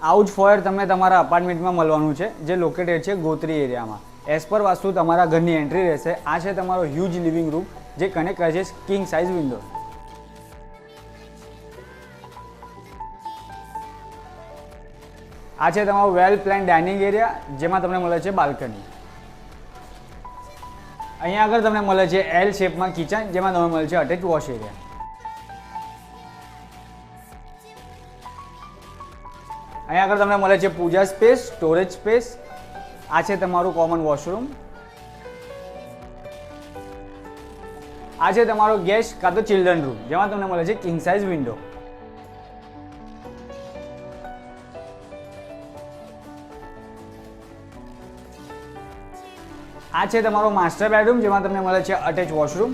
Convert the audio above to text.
આવું જ ફોયર તમને તમારા અપાર્ટમેન્ટમાં મળવાનું છે, જે લોકેટેડ છે ગોત્રી એરિયામાં. એઝ પર વાસ્તુ તમારા ઘરની એન્ટ્રી રહેશે. આ છે તમારો હ્યુજ લિવિંગ રૂમ, જે કનેક્ટ કરે છે કિંગ સાઇઝ વિન્ડો. આ છે તમારો વેલ પ્લાન ડાઇનિંગ એરિયા, જેમાં તમને મળે છે બાલ્કની. અહીંયા આગળ તમને મળે છે એલ શેપમાં કિચન, જેમાં તમને મળે છે અટેચ વોશ એરિયા. અહીંયા આગળ તમને મળે છે પૂજા સ્પેસ, સ્ટોરેજ સ્પેસ. આ છે તમારું કોમન વોશરૂમ. આ છે તમારો ગેસ્ટ કાં તો ચિલ્ડ્રન રૂમ, જેમાં તમને મળે છે કિંગ સાઇઝ વિન્ડો. આ છે તમારો માસ્ટર બેડરૂમ, જેમાં તમને મળે છે અટેચ વોશરૂમ.